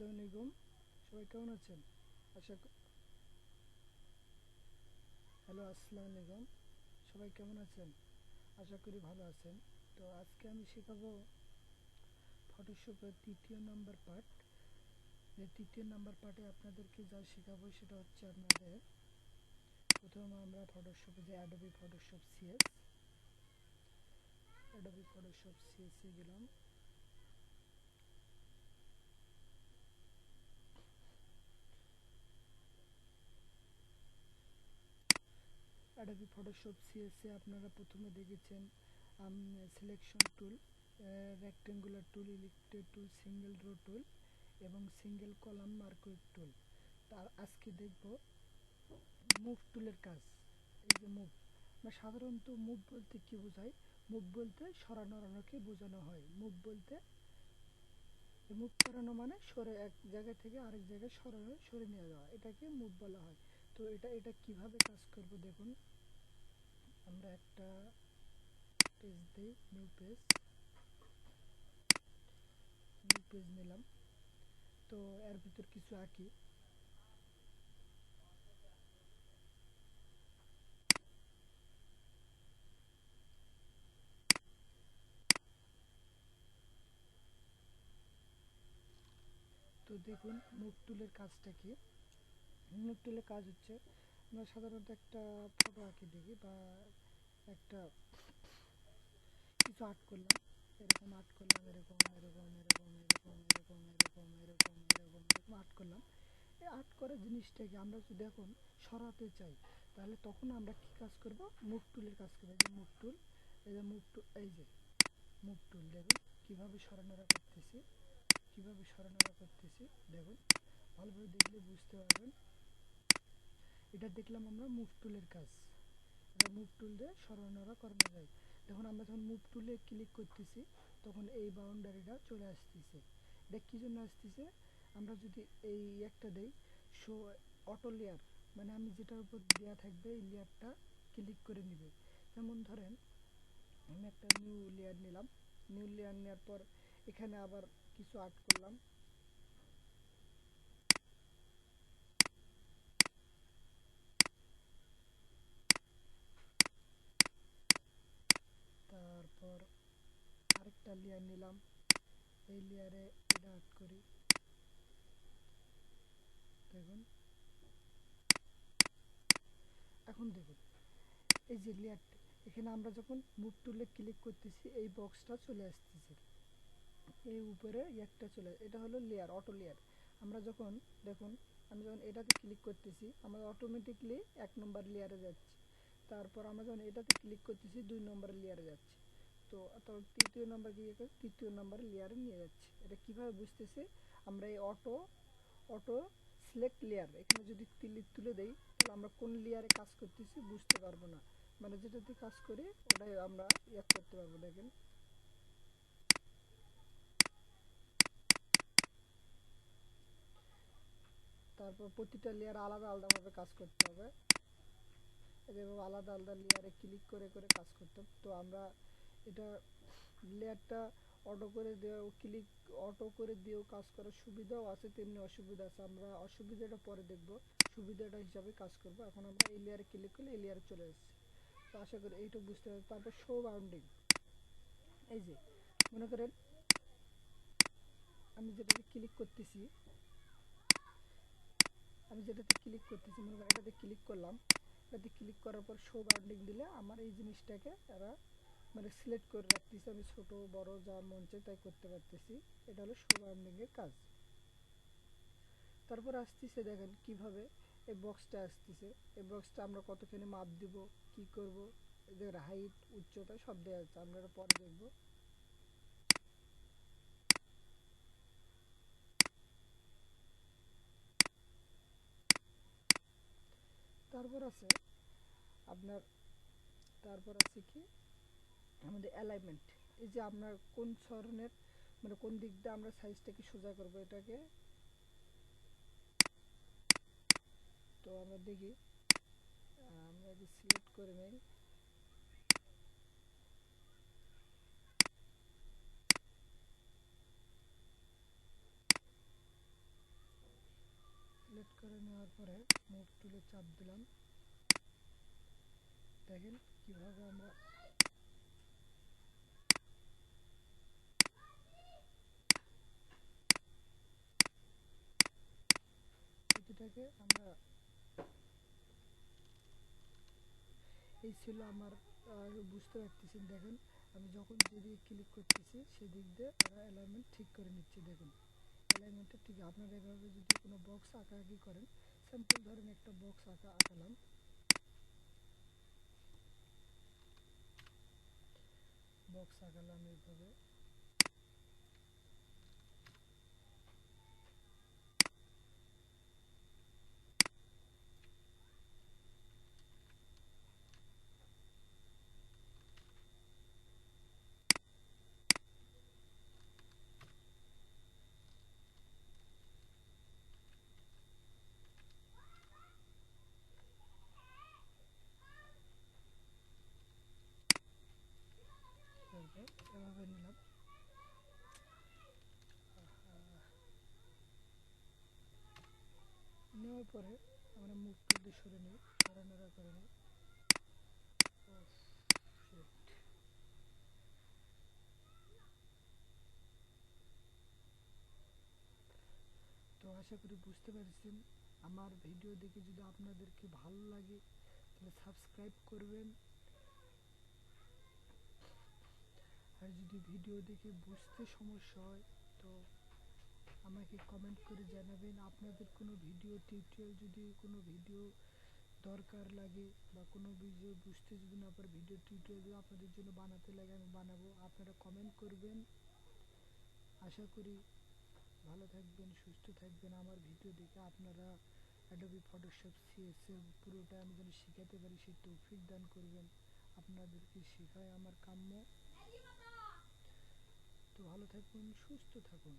আসসালামু আলাইকুম। সবাই কেমন আছেন? আশা হ্যালো, আসসালামু আলাইকুম। সবাই কেমন আছেন? আশা করি ভালো আছেন। তো আজকে আমি শেখাবো ফটোশপের তৃতীয় নাম্বার পার্ট। তৃতীয় নাম্বার পার্টে আপনাদেরকে যা শেখাবো সেটা হচ্ছে আপনাদের প্রথমে আমরা ফটোশপে যে অ্যাডোবি ফটোশপ সিএসে গেলাম। অ্যাডোবি ফটোশপ সিএসে আপনারা প্রথমে দেখেছেন সিলেকশন টুল, রেক্টেঙ্গুলার টুল, ইলিপ্টিক টুল, সিঙ্গেল রো টুল এবং সিঙ্গেল কলাম মার্কুইট টুল। তার আজকে দেখব মুভ টুলের কাজ। এই যে মুভ, সাধারণত মুভ বলতে কি বোঝায়? মুভ বলতে সরানোকে বোঝানো হয়। মুভ বলতে মুভ করানো মানে সরে এক জায়গা থেকে আরেক জায়গায় সরে নিয়ে যাওয়া, এটাকে মুভ বলা হয়। তো এটা কিভাবে কাজ করব দেখুন। আমরা একটা পেজ দিই, নিউ পেজ নিলাম। তো এর ভিতর কিছু আঁকি। তো দেখুন মুভ টুলের কাজটা কি। মুভ টুলের কাজ হচ্ছে আমরা সাধারণত একটা ফটো আঁকি দেখি বা একটা কিছু আর্ট করলাম, এরকম আর্ট করলাম, এরকম এরকম এরকম এরকম এরকম এরকম এরকম এরকম এরকম আর্ট করলাম। এই আর্ট করা জিনিসটাকে আমরা যদি এখন সরাতে চাই, তাহলে তখন আমরা কি কাজ করব? মুভ টুলের কাজ করবো। এই যে মুভ টুল, এই যে মুভ টুল, এই যে মুভ টুল দেখুন কীভাবে সরানোরা করতেছি, দেখুন ভালোভাবে দেখলে বুঝতে পারবেন। এটা দেখলাম আমরা মুভ টুলের কাজ। এটা মুভ টুল দিয়ে সরানোরা করানো যায়। দেখুন আমরা যখন মুভ টুলে ক্লিক করতেছি তখন এই বাউন্ডারিটা চলে আসতেছে। এটা কী জন্য আসতেছে? আমরা যদি এই একটা দেই শো অটো লেয়ার, মানে আমি যেটার উপর দেওয়া থাকবে এই লেয়ারটা ক্লিক করে নিবে। যেমন ধরেন আমি একটা নিউ লেয়ার নিলাম। নিউ লেয়ার নেওয়ার পর এখানে আবার কিছু আর্ট করলাম। তারপর আরেকটা লেয়ার নিলাম, এই লেয়ারে এটা আর্ট করি। দেখুন এখন দেখুন এই যে লেয়ারটা, এখানে আমরা যখন মুভ টুলে ক্লিক করতেছি এই বক্সটা চলে আসতেছে, এই উপরে একটা চলে, এটা হলো লেয়ার, অটো লেয়ার। আমরা যখন দেখুন আমি যখন এটাতে ক্লিক করতেছি আমরা অটোমেটিকলি 1 নম্বর লেয়ারে যাচ্ছি। তারপর আমরা যখন এটাতে ক্লিক করতেছি 2 নম্বর লেয়ারে যাচ্ছি। তো তৃতীয় নম্বর তৃতীয় নম্বর লেয়ারে নিয়ে যাচ্ছি। এটা কিভাবে বুঝতেছি? আমরা এই অটো সিলেক্ট লেয়ার এখানে যদি তুলে দেই তাহলে আমরা কোন লেয়ারে কাজ করতেছি বুঝতে পারবো না, মানে যেটাতে কাজ করি ওটাই আমরা করতে পারবো। দেখেন তারপর প্রতিটা লেয়ার আলাদা আলাদাভাবে কাজ করতে হবে। এভাবে আলাদা আলাদা লেয়ারে ক্লিক করে করে কাজ করতাম। তো আমরা এটা লেয়ারটা অটো করে দিয়েও কাজ করার সুবিধাও আছে, তেমনি অসুবিধা আছে। আমরা অসুবিধাটা পরে দেখব, সুবিধাটা হিসাবে কাজ করব। এখন আমরা এই লেয়ারে ক্লিক করলে এই লেয়ারে চলে এসেছি। তো আশা করি এইটা বুঝতে পারবেন। তারপর শো বাউন্ডিং, এই যে মনে করেন আমি যেটাতে ক্লিক করতেছি মনে করেন এটাতে ক্লিক করলাম। এটাতে ক্লিক করার পর শো বাউন্ডিং দিলে আমার এই জিনিসটাকে এরা মানে সিলেক্ট করে রাখতেছি, আমি ছোট বড় যা মন চাই তাই করতে পারতেছি। এটা হলো শো বাউন্ডিংয়ের কাজ। তারপর আসতেছে দেখেন কিভাবে এই বক্সটা আসতেছে। এই বক্সটা আমরা কতখানি মাপ দিব, কি করব, এদের হাইট উচ্চতা সব দেওয়া আছে, আমরা এটা পরে দেখব। তারপর আছে আপনার, তারপর আছে কি আমাদের অ্যালাইনমেন্ট। এই যে আপনার কোন ধরনের মানে কোন দিক দিয়ে আমরা সাইজটাকে সোজা করব এটাকে। তো আমরা দেখি, আমরা যদি সিলেক্ট করে নেই, সিলেক্ট করে নেওয়ার পরে মুভ টুলে চাপ দিলাম। দেখেন কিভাবে আমরা এটাকে আমরা এই ছিল আমার বুঝতে পারতেছেন। দেখেন আমি যখন যেদিকে ক্লিক করতেছি সেদিক দিয়ে আমরা অ্যালাইনমেন্ট ঠিক করে নিচ্ছি। দেখুন অ্যালাইনমেন্টটা ঠিক। আপনারা এভাবে যদি কোনো বক্স আঁকাআঁকি করেন, স্যাম্পল ধরেন একটা বক্স আঁকালাম, এইভাবে। এভাবে নিলাম। নেওয়ার পরে আমরা মুভ টুল দিয়ে সরে নিই, সরানোরা করে নিই। তো আশা করি বুঝতে পেরেছেন। আমার ভিডিও দেখে যদি আপনাদেরকে ভালো লাগে তাহলে সাবস্ক্রাইব করবেন, আর যদি ভিডিও দেখে বুঝতে সমস্যা হয় তো আমাকে কমেন্ট করে জানাবেন। আপনাদের কোনো ভিডিও টিউটোরিয়াল যদি কোনো ভিডিও দরকার লাগে বা কোনো ভিডিও বুঝতে যদি না পারে, ভিডিও টিউটোরিয়াল যদি আপনাদের জন্য বানাতে লাগে আমি বানাবো, আপনারা কমেন্ট করবেন। আশা করি ভালো থাকবেন, সুস্থ থাকবেন। আমার ভিডিও দেখে আপনারা অ্যাডোবি ফটোশপ সিএসএস পুরোটা আমি যেন শেখাতে পারি সেই তৌফিক দান করবেন। আপনাদেরকে শেখায় আমার কাম্য। তো ভালো থাকুন, সুস্থ থাকুন।